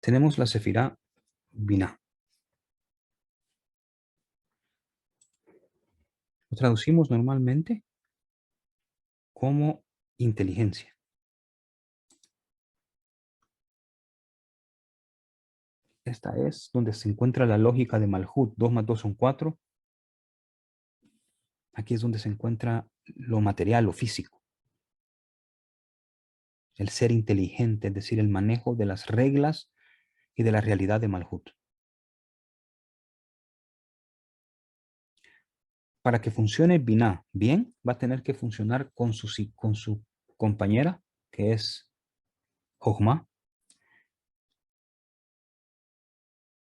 Tenemos la sefirá Binah. Lo traducimos normalmente como inteligencia. Esta es donde se encuentra la lógica de Malhut. 2 más 2 son 4. Aquí es donde se encuentra lo material, lo físico. El ser inteligente, es decir, el manejo de las reglas y de la realidad de Malhut. Para que funcione Binah bien, va a tener que funcionar con su compañera, que es Jochma,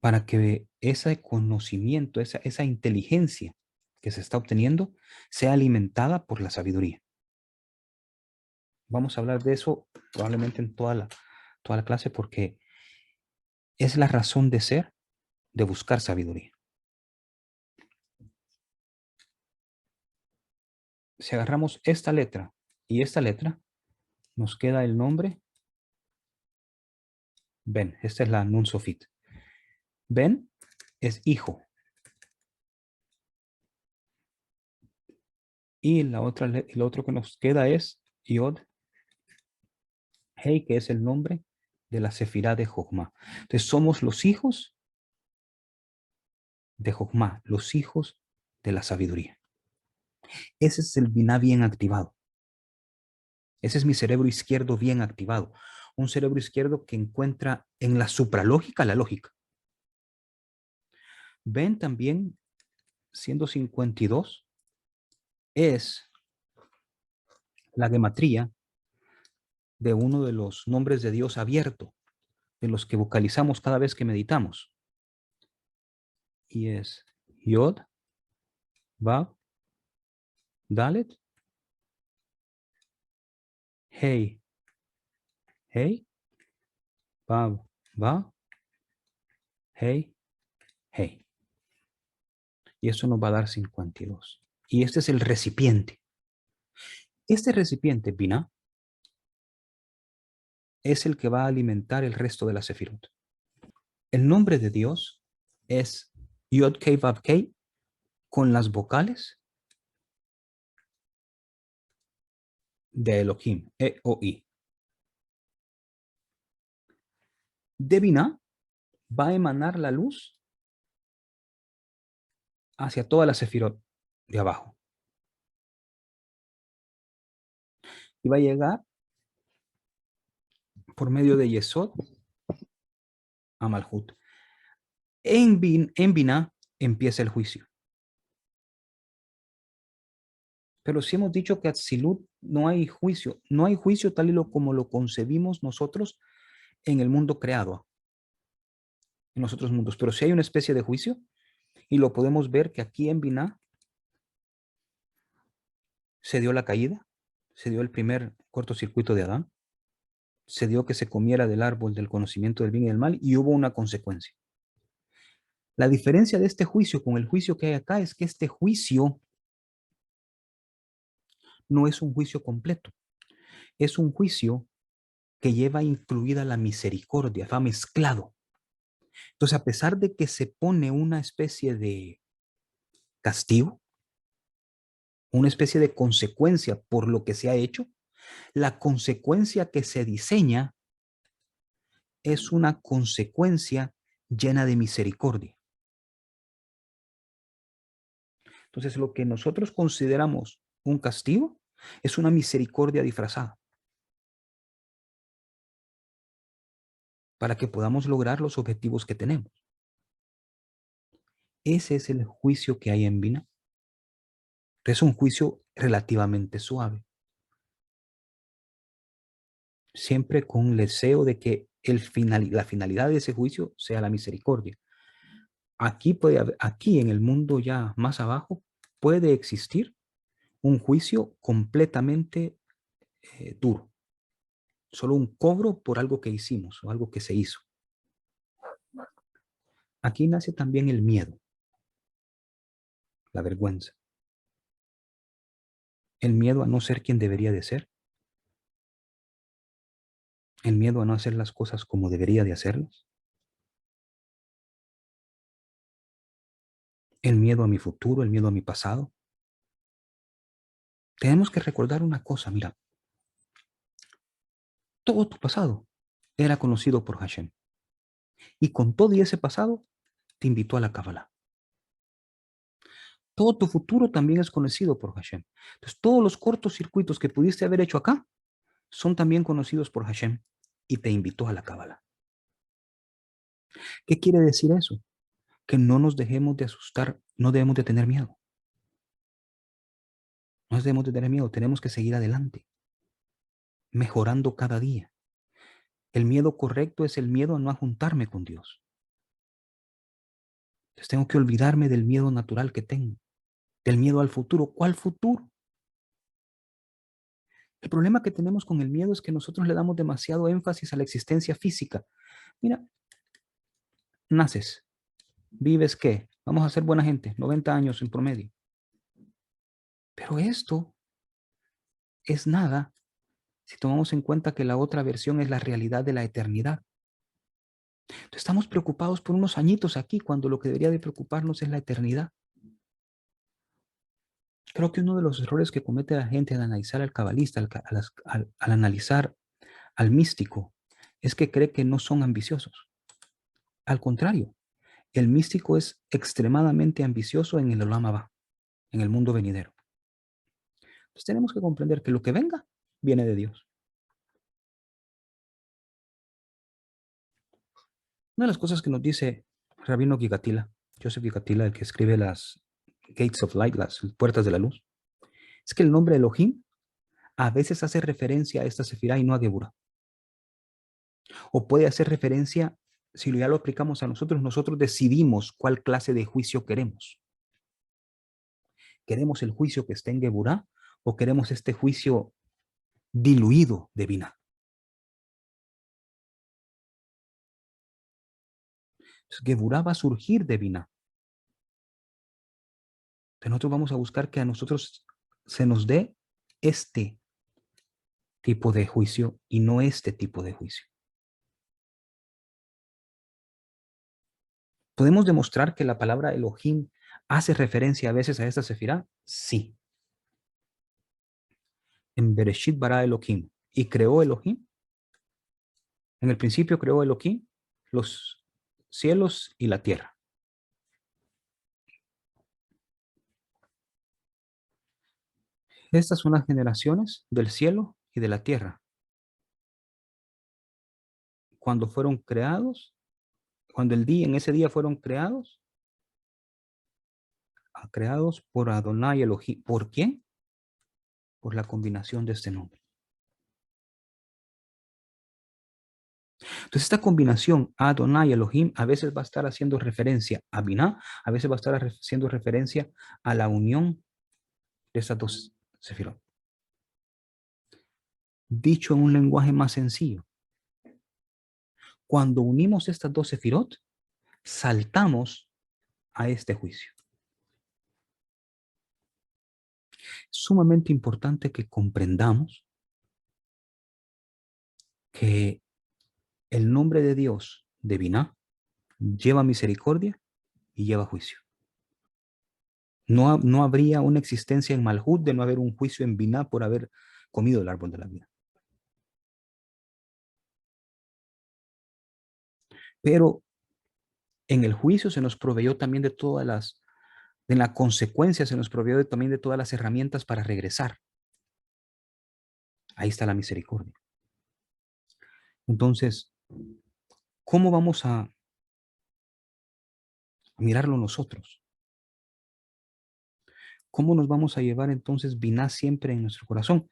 para que ese conocimiento, esa inteligencia que se está obteniendo, sea alimentada por la sabiduría. Vamos a hablar de eso probablemente en toda la clase, porque es la razón de ser de buscar sabiduría. Si agarramos esta letra y esta letra, nos queda el nombre Ben. Esta es la Nun Sofit. Ben es hijo. Y lo otro que nos queda es Yod Hei, que es el nombre de la Sefirá de Jochma. Entonces somos los hijos de Jochma, los hijos de la sabiduría. Ese es el Binah bien activado. Ese es mi cerebro izquierdo bien activado. Un cerebro izquierdo que encuentra en la supralógica la lógica. Ben también, siendo 52, es la gematría de uno de los nombres de Dios abierto, de los que vocalizamos cada vez que meditamos. Y es Yod, Vav, Dalet, Hey, Hey, Vav, Vav, Hey, Hey. Y eso nos va a dar 52. Y este es el recipiente. Este recipiente, Binah, es el que va a alimentar el resto de la Sefirot. El nombre de Dios es Yod Kei Vav Kei con las vocales de Elohim, E o I. De Binah va a emanar la luz hacia toda la Sefirot de abajo. Y va a llegar por medio de Yesod a Malhut. En Binah empieza el juicio. Pero si hemos dicho que Atzilut no hay juicio tal y como lo concebimos nosotros en el mundo creado, en los otros mundos. Pero sí hay una especie de juicio, y lo podemos ver que aquí en Binah se dio la caída, se dio el primer cortocircuito de Adán, se dio que se comiera del árbol del conocimiento del bien y del mal, y hubo una consecuencia. La diferencia de este juicio con el juicio que hay acá es que este juicio no es un juicio completo, es un juicio que lleva incluida la misericordia, va mezclado. Entonces, a pesar de que se pone una especie de castigo, una especie de consecuencia por lo que se ha hecho, la consecuencia que se diseña es una consecuencia llena de misericordia. Entonces, lo que nosotros consideramos un castigo es una misericordia disfrazada para que podamos lograr los objetivos que tenemos. Ese es el juicio que hay en Binah. Es un juicio relativamente suave, siempre con el deseo de que la finalidad de ese juicio sea la misericordia. Aquí en el mundo ya más abajo puede existir un juicio completamente duro, solo un cobro por algo que hicimos o algo que se hizo. Aquí nace también el miedo, la vergüenza, el miedo a no ser quien debería de ser, el miedo a no hacer las cosas como debería de hacerlas, el miedo a mi futuro, el miedo a mi pasado. Tenemos que recordar una cosa, mira, todo tu pasado era conocido por Hashem. Y con todo y ese pasado, te invitó a la Kabbalah. Todo tu futuro también es conocido por Hashem. Entonces, todos los cortocircuitos que pudiste haber hecho acá son también conocidos por Hashem y te invitó a la Kabbalah. ¿Qué quiere decir eso? Que no nos dejemos de asustar, no debemos de tener miedo. No debemos de tener miedo, tenemos que seguir adelante, mejorando cada día. El miedo correcto es el miedo a no juntarme con Dios. Entonces tengo que olvidarme del miedo natural que tengo, del miedo al futuro. ¿Cuál futuro? El problema que tenemos con el miedo es que nosotros le damos demasiado énfasis a la existencia física. Mira, naces, vives qué, vamos a ser buena gente, 90 años en promedio. Pero esto es nada si tomamos en cuenta que la otra versión es la realidad de la eternidad. Entonces, estamos preocupados por unos añitos aquí cuando lo que debería de preocuparnos es la eternidad. Creo que uno de los errores que comete la gente al analizar al cabalista, al analizar al místico, es que cree que no son ambiciosos. Al contrario, el místico es extremadamente ambicioso en el Olam Abba, en el mundo venidero. Entonces tenemos que comprender que lo que venga viene de Dios. Una de las cosas que nos dice Rabino Gigatila, Joseph Gigatila, el que escribe las Gates of Light, las puertas de la luz, es que el nombre Elohim a veces hace referencia a esta sefirá y no a Geburah. O puede hacer referencia, si ya lo aplicamos a nosotros, nosotros decidimos cuál clase de juicio queremos. ¿Queremos el juicio que esté en Geburah o queremos este juicio diluido de Binah? Geburah va a surgir de Binah. Entonces nosotros vamos a buscar que a nosotros se nos dé este tipo de juicio y no este tipo de juicio. ¿Podemos demostrar que la palabra Elohim hace referencia a veces a esta sefirá? Sí. En Bereshit bara Elohim. ¿Y creó Elohim? En el principio creó Elohim los cielos y la tierra. Estas son las generaciones del cielo y de la tierra. Cuando fueron creados, cuando en ese día fueron creados por Adonai Elohim. ¿Por quién? Por la combinación de este nombre. Entonces, esta combinación Adonai Elohim a veces va a estar haciendo referencia a Binah, a veces va a estar haciendo referencia a la unión de estas dos sefirot. Dicho en un lenguaje más sencillo, cuando unimos estas dos sefirot, saltamos a este juicio. Sumamente importante que comprendamos que el nombre de Dios de Binah lleva misericordia y lleva juicio. No habría una existencia en Malhut de no haber un juicio en Binah por haber comido el árbol de la vida. Pero en el juicio se nos proveyó también en la consecuencia se nos proveyó también de todas las herramientas para regresar. Ahí está la misericordia. Entonces, ¿cómo vamos a mirarlo nosotros? ¿Cómo nos vamos a llevar entonces Binah siempre en nuestro corazón?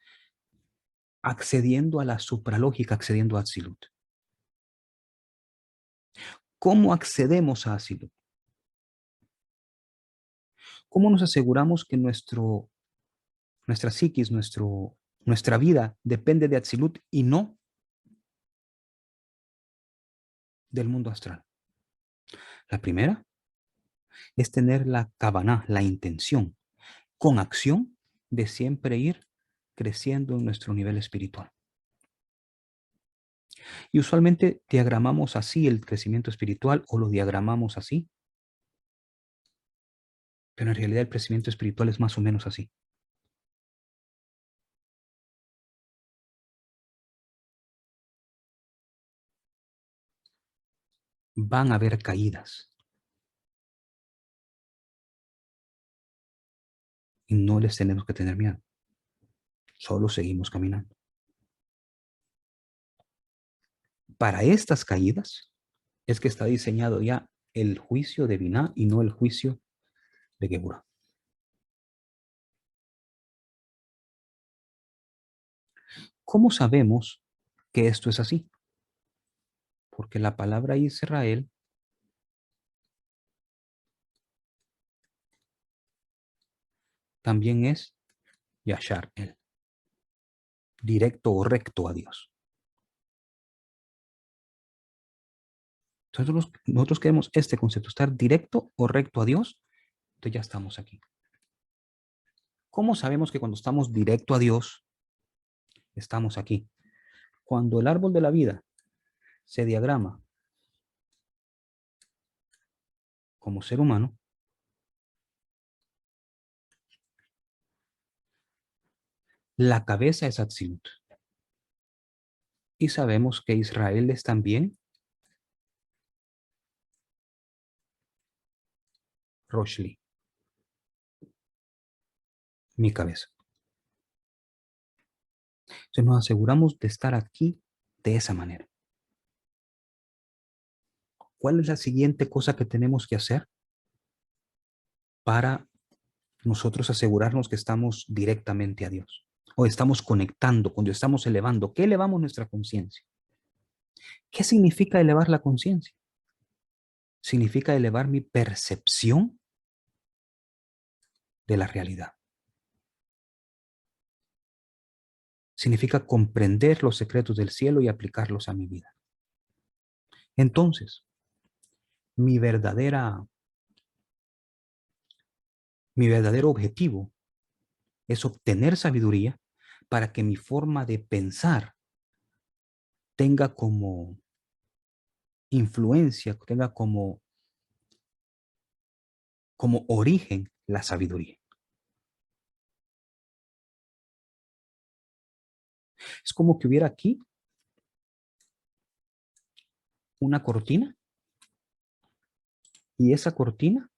Accediendo a la supralógica, accediendo a Atzilut. ¿Cómo accedemos a Atzilut? ¿Cómo nos aseguramos que nuestra psiquis, nuestra vida depende de Atzilut y no del mundo astral? La primera es tener la kavaná, la intención, con acción de siempre ir creciendo en nuestro nivel espiritual. Y usualmente diagramamos así el crecimiento espiritual o lo diagramamos así. Pero en realidad el crecimiento espiritual es más o menos así. Van a haber caídas y no les tenemos que tener miedo. Solo seguimos caminando. Para estas caídas es que está diseñado ya el juicio de Binah y no el juicio de Geburah. ¿Cómo sabemos que esto es así? Porque la palabra Israel también es Yashar, el directo o recto a Dios. Entonces nosotros queremos este concepto, estar directo o recto a Dios, entonces ya estamos aquí. ¿Cómo sabemos que cuando estamos directo a Dios, estamos aquí? Cuando el árbol de la vida se diagrama como ser humano, la cabeza es Atzilut. Y sabemos que Israel es también Roshli, mi cabeza. Entonces nos aseguramos de estar aquí de esa manera. ¿Cuál es la siguiente cosa que tenemos que hacer para nosotros asegurarnos que estamos directamente a Dios? O estamos conectando, cuando estamos elevando. ¿Qué elevamos nuestra conciencia? ¿Qué significa elevar la conciencia? Significa elevar mi percepción de la realidad. Significa comprender los secretos del cielo y aplicarlos a mi vida. Entonces, mi verdadero objetivo es obtener sabiduría para que mi forma de pensar tenga como influencia, tenga como origen la sabiduría. Es como que hubiera aquí una cortina y esa cortina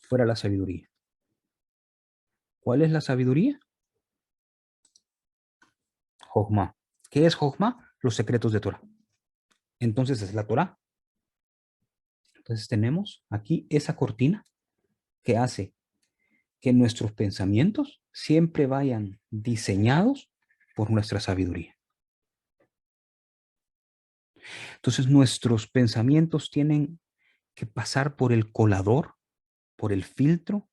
fuera la sabiduría. ¿Cuál es la sabiduría? Jochma. ¿Qué es Jochma? Los secretos de Torah. Entonces es la Torah. Entonces tenemos aquí esa cortina que hace que nuestros pensamientos siempre vayan diseñados por nuestra sabiduría. Entonces nuestros pensamientos tienen que pasar por el colador, por el filtro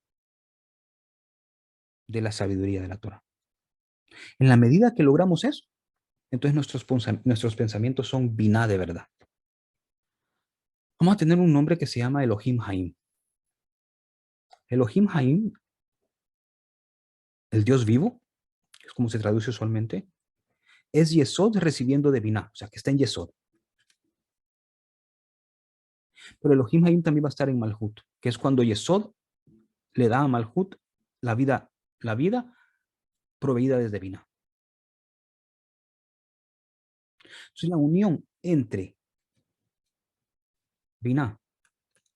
de la sabiduría de la Torah. En la medida que logramos eso, entonces nuestros pensamientos son biná de verdad. Vamos a tener un nombre que se llama Elohim Haim. Elohim Haim, el Dios vivo, que es como se traduce usualmente, es Yesod recibiendo de biná, o sea, que está en Yesod. Pero Elohim Haim también va a estar en Malhut, que es cuando Yesod le da a Malhut la vida proveída desde biná. Entonces la unión entre biná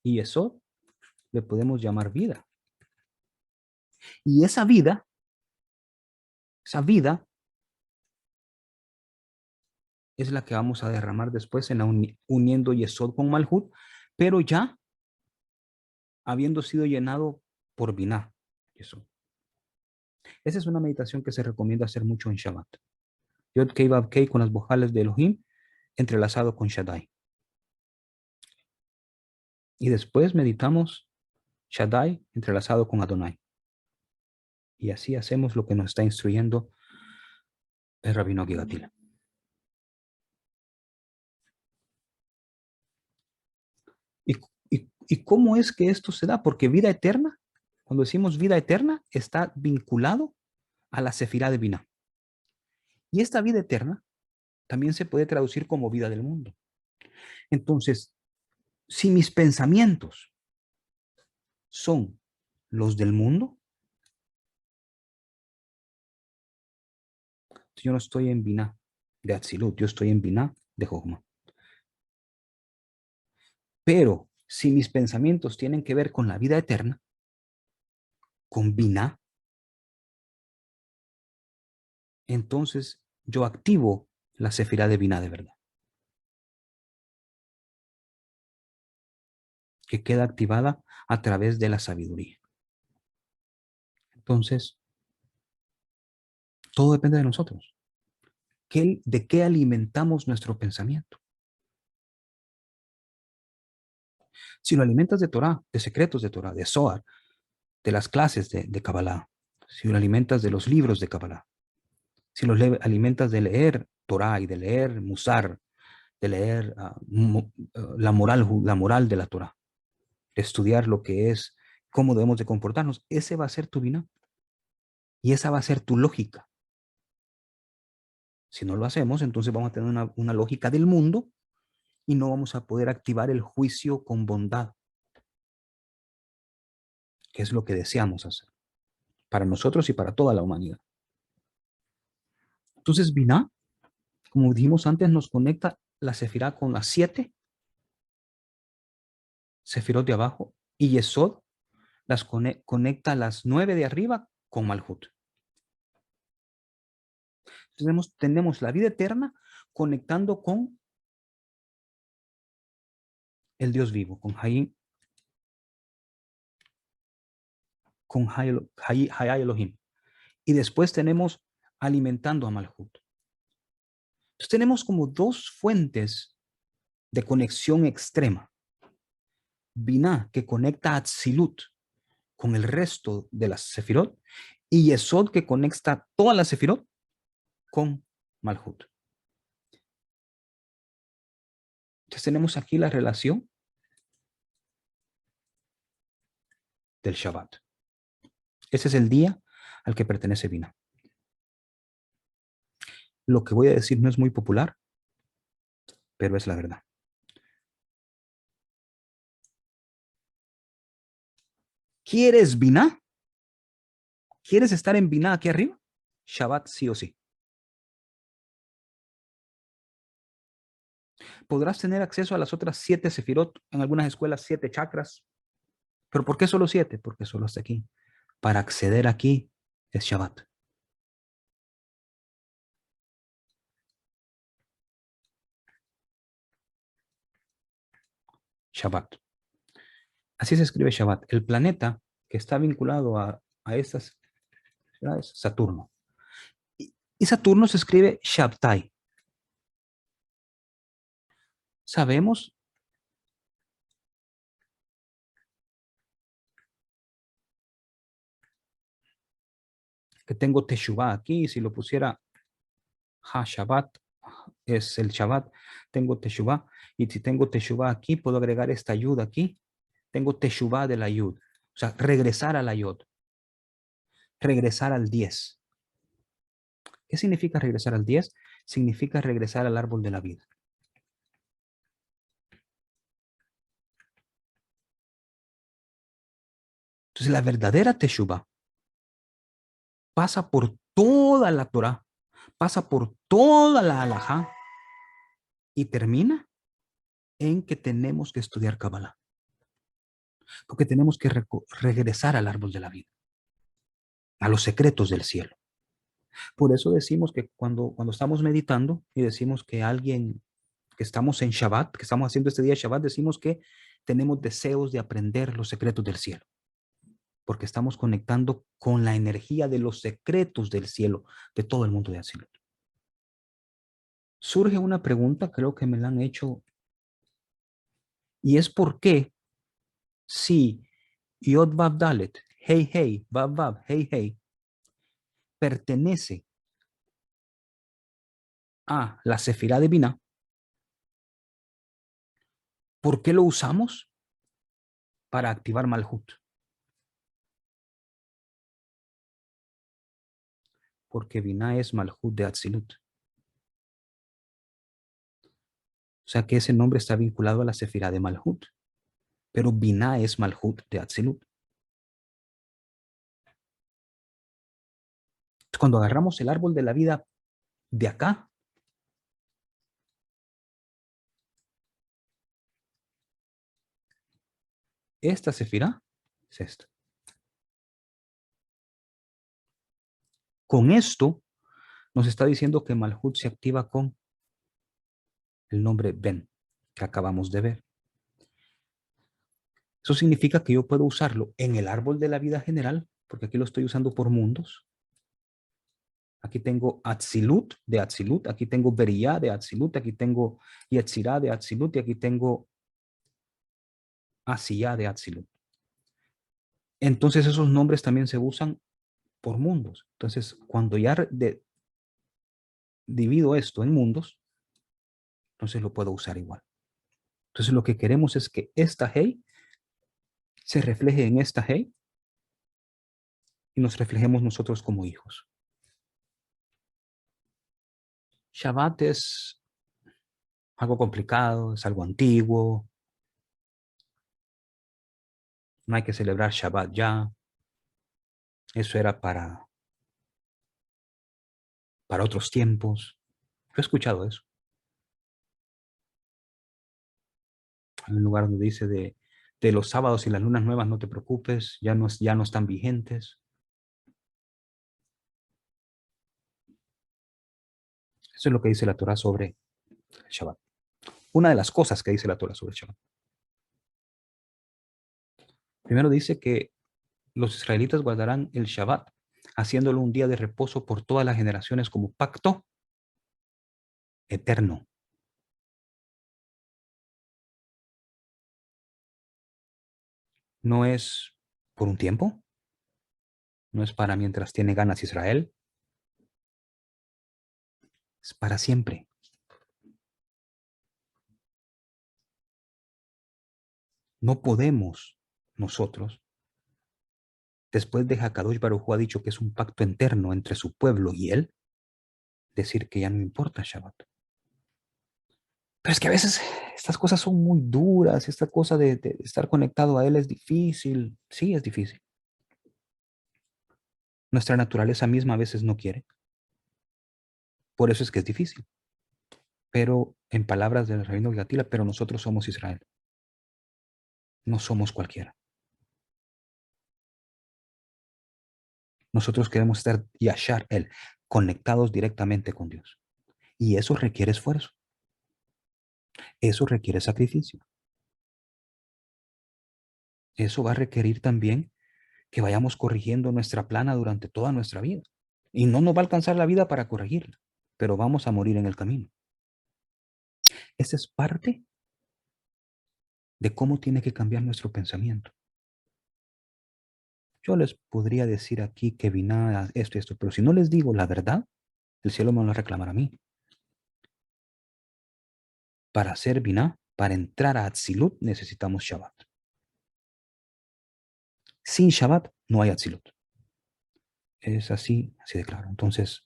y Yesod le podemos llamar vida. Y esa vida es la que vamos a derramar después en la uniendo Yesod con Malhut, pero ya habiendo sido llenado por Binah. Yesod. Esa es una meditación que se recomienda hacer mucho en Shabbat. Yod Kei Vav Kei con las vocales de Elohim entrelazado con Shaddai. Y después meditamos Shaddai entrelazado con Adonai. Y así hacemos lo que nos está instruyendo el Rabino Gigatila. ¿Y cómo es que esto se da? Porque vida eterna, cuando decimos vida eterna, está vinculado a la Sefirá de Binah. Y esta vida eterna también se puede traducir como vida del mundo. Entonces, si mis pensamientos son los del mundo, yo no estoy en Binah de Atzilut, yo estoy en Binah de Jochma. Pero si mis pensamientos tienen que ver con la vida eterna, con Binah, entonces yo activo la Sefirá de Binah de verdad, que queda activada a través de la sabiduría. Entonces, todo depende de nosotros. ¿De qué alimentamos nuestro pensamiento? Si lo alimentas de Torah, de secretos de Torah, de Zohar, de las clases de Kabbalah, si lo alimentas de los libros de Kabbalah, si lo alimentas de leer Torah y de leer Musar, de leer la moral de la Torah, de estudiar lo que es, cómo debemos de comportarnos, ese va a ser tu Binah y esa va a ser tu lógica. Si no lo hacemos, entonces vamos a tener una lógica del mundo y no vamos a poder activar el juicio con bondad, que es lo que deseamos hacer para nosotros y para toda la humanidad. Entonces, Binah, como dijimos antes, nos conecta la Sefirá con las 7 Sefirot de abajo y Yesod las conecta las 9 de arriba con Malhut. Tenemos la vida eterna conectando con el Dios vivo, con Hayai Elohim. Y después tenemos alimentando a Malhut. Entonces tenemos como dos fuentes de conexión extrema. Binah, que conecta a Atzilut con el resto de las Sefirot, y Yesod, que conecta todas las Sefirot con Malhut. Entonces tenemos aquí la relación del Shabbat. Ese es el día al que pertenece Binah. Lo que voy a decir no es muy popular, pero es la verdad. ¿Quieres Binah? ¿Quieres estar en Binah aquí arriba? Shabbat sí o sí. Podrás tener acceso a las otras 7 sefirot, en algunas escuelas 7 chakras. ¿Pero por qué solo 7? Porque solo hasta aquí. Para acceder aquí es Shabbat. Shabbat. Así se escribe Shabbat. El planeta que está vinculado a estas ciudades, Saturno. Y Saturno se escribe Shabtai. Sabemos que tengo Teshuvah aquí. Si lo pusiera Ha-Shabbat, es el Shabbat. Tengo Teshuvah. Y si tengo Teshuvah aquí, puedo agregar esta Yud aquí. Tengo Teshuvah de la Yud. O sea, regresar a la Yud. Regresar al 10. ¿Qué significa regresar al 10? Significa regresar al árbol de la vida. Entonces, la verdadera Teshuvah pasa por toda la Torah, pasa por toda la Halajá y termina en que tenemos que estudiar Kabbalah. Porque tenemos que regresar al árbol de la vida, a los secretos del cielo. Por eso decimos que cuando estamos meditando y decimos que alguien, que estamos en Shabbat, que estamos haciendo este día Shabbat, decimos que tenemos deseos de aprender los secretos del cielo. Porque estamos conectando con la energía de los secretos del cielo, de todo el mundo de Atzilut. Surge una pregunta, creo que me la han hecho, y es por qué si Yod Vav Dalet, Hey Hey, Vav Vav, Hey Hey, pertenece a la Sefirá de Binah, ¿por qué lo usamos? Para activar Malhut. Porque Binah es Malhut de Atzilut. O sea que ese nombre está vinculado a la Sefirá de Malhut. Pero Binah es Malhut de Atzilut. Cuando agarramos el árbol de la vida de acá, esta sefirá es esta. Con esto nos está diciendo que Malhut se activa con el nombre Ben, que acabamos de ver. Eso significa que yo puedo usarlo en el árbol de la vida general, porque aquí lo estoy usando por mundos. Aquí tengo Atzilut de Atzilut, aquí tengo Beriyah de Atzilut, aquí tengo Yetzirah de Atzilut y aquí tengo Asiyah de Atzilut. Entonces esos nombres también se usan por mundos. Entonces cuando ya divido esto en mundos, entonces lo puedo usar igual. Entonces lo que queremos es que esta Hey se refleje en esta Hey y nos reflejemos nosotros como hijos. Shabbat es algo complicado, es algo antiguo. No hay que celebrar Shabbat ya. Eso era para otros tiempos. Yo he escuchado eso. Hay un lugar donde dice de los sábados y las lunas nuevas, no te preocupes, ya no están vigentes. Eso es lo que dice la Torah sobre el Shabbat. Una de las cosas que dice la Torah sobre el Shabbat. Primero dice que los israelitas guardarán el Shabbat, haciéndolo un día de reposo por todas las generaciones como pacto eterno. No es por un tiempo, no es para mientras tiene ganas Israel, es para siempre. No podemos nosotros, después de Hakadosh Baruj Hu ha dicho que es un pacto eterno entre su pueblo y él, decir que ya no importa Shabbat. Pero es que a veces estas cosas son muy duras, esta cosa de estar conectado a él es difícil. Sí, es difícil. Nuestra naturaleza misma a veces no quiere. Por eso es que es difícil. Pero en palabras del rabino Gatila, pero nosotros somos Israel. No somos cualquiera. Nosotros queremos estar yashar él, conectados directamente con Dios. Y eso requiere esfuerzo. Eso requiere sacrificio. Eso va a requerir también que vayamos corrigiendo nuestra plana durante toda nuestra vida. Y no nos va a alcanzar la vida para corregirla, pero vamos a morir en el camino. Esa es parte de cómo tiene que cambiar nuestro pensamiento. Yo les podría decir aquí que Binah esto y esto, pero si no les digo la verdad, el cielo me lo va a reclamar a mí. Para hacer Binah, para entrar a Atzilut, necesitamos Shabbat. Sin Shabbat no hay Atzilut. Es así, así de claro. Entonces,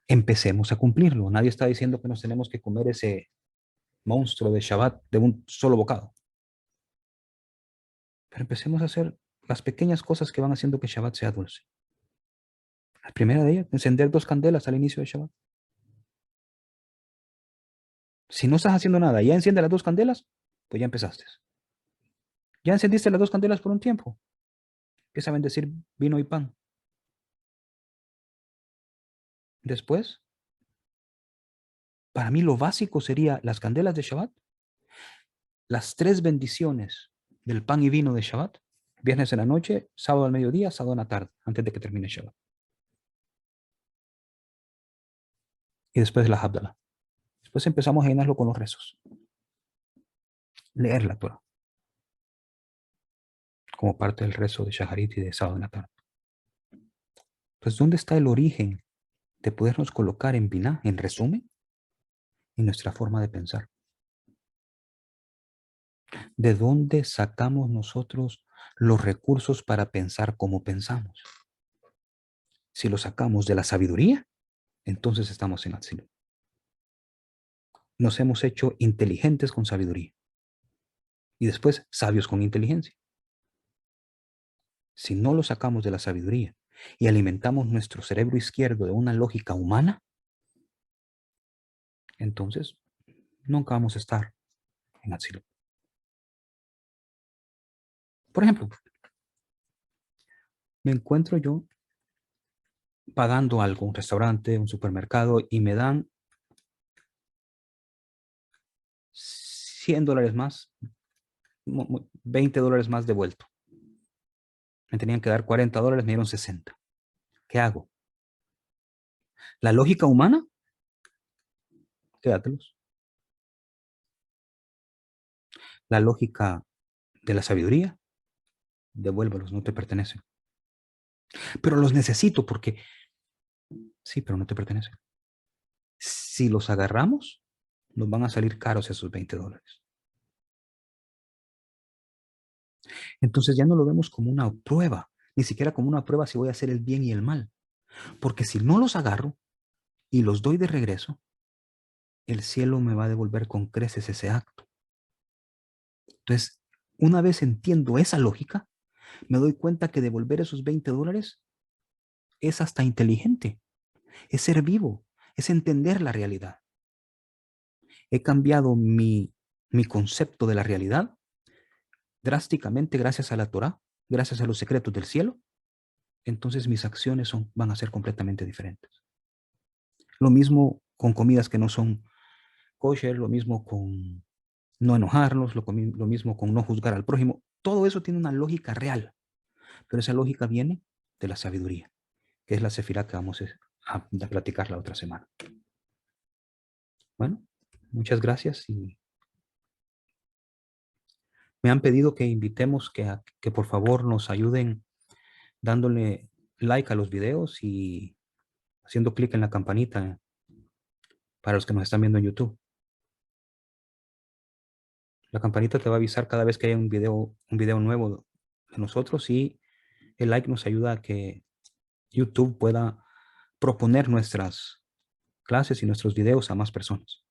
empecemos a cumplirlo. Nadie está diciendo que nos tenemos que comer ese monstruo de Shabbat de un solo bocado. Pero empecemos a hacer las pequeñas cosas que van haciendo que Shabbat sea dulce. La primera de ellas, encender 2 candelas al inicio de Shabbat. Si no estás haciendo nada, ya enciende las 2 candelas, pues ya empezaste. Ya encendiste las 2 candelas por un tiempo. Empieza a bendecir vino y pan. Después, para mí lo básico sería las candelas de Shabbat, las 3 bendiciones del pan y vino de Shabbat, viernes en la noche, sábado al mediodía, sábado en la tarde, antes de que termine Shabbat. Y después la Havdalah. Después empezamos a llenarlo con los rezos. Leer la Torah. Como parte del rezo de Shaharit y de sábado en la tarde. Entonces, ¿dónde está el origen de podernos colocar en Binah, en resumen, en nuestra forma de pensar? ¿De dónde sacamos nosotros los recursos para pensar como pensamos? Si lo sacamos de la sabiduría, entonces estamos en Atzilut. Nos hemos hecho inteligentes con sabiduría y después sabios con inteligencia. Si no lo sacamos de la sabiduría y alimentamos nuestro cerebro izquierdo de una lógica humana, entonces nunca vamos a estar en asilo. Por ejemplo, me encuentro yo pagando algo, un restaurante, un supermercado, y me dan $100 más, $20 más devuelto. Me tenían que dar $40, me dieron 60. ¿Qué hago? La lógica humana, quédatelos. La lógica de la sabiduría, devuélvelos, no te pertenecen. Pero los necesito porque, sí, pero no te pertenecen. Si los agarramos, nos van a salir caros esos $20. Entonces ya no lo vemos como una prueba, ni siquiera como una prueba si voy a hacer el bien y el mal. Porque si no los agarro y los doy de regreso, el cielo me va a devolver con creces ese acto. Entonces, una vez entiendo esa lógica, me doy cuenta que devolver esos $20 es hasta inteligente, es ser vivo, es entender la realidad. He cambiado mi concepto de la realidad drásticamente gracias a la Torá, gracias a los secretos del cielo. Entonces mis acciones van a ser completamente diferentes. Lo mismo con comidas que no son kosher, lo mismo con no enojarnos, lo mismo con no juzgar al prójimo. Todo eso tiene una lógica real, pero esa lógica viene de la sabiduría, que es la sefirá que vamos a platicar la otra semana. Bueno, muchas gracias y me han pedido que invitemos que por favor nos ayuden dándole like a los videos y haciendo clic en la campanita para los que nos están viendo en YouTube. La campanita te va a avisar cada vez que haya un video nuevo de nosotros y el like nos ayuda a que YouTube pueda proponer nuestras clases y nuestros videos a más personas.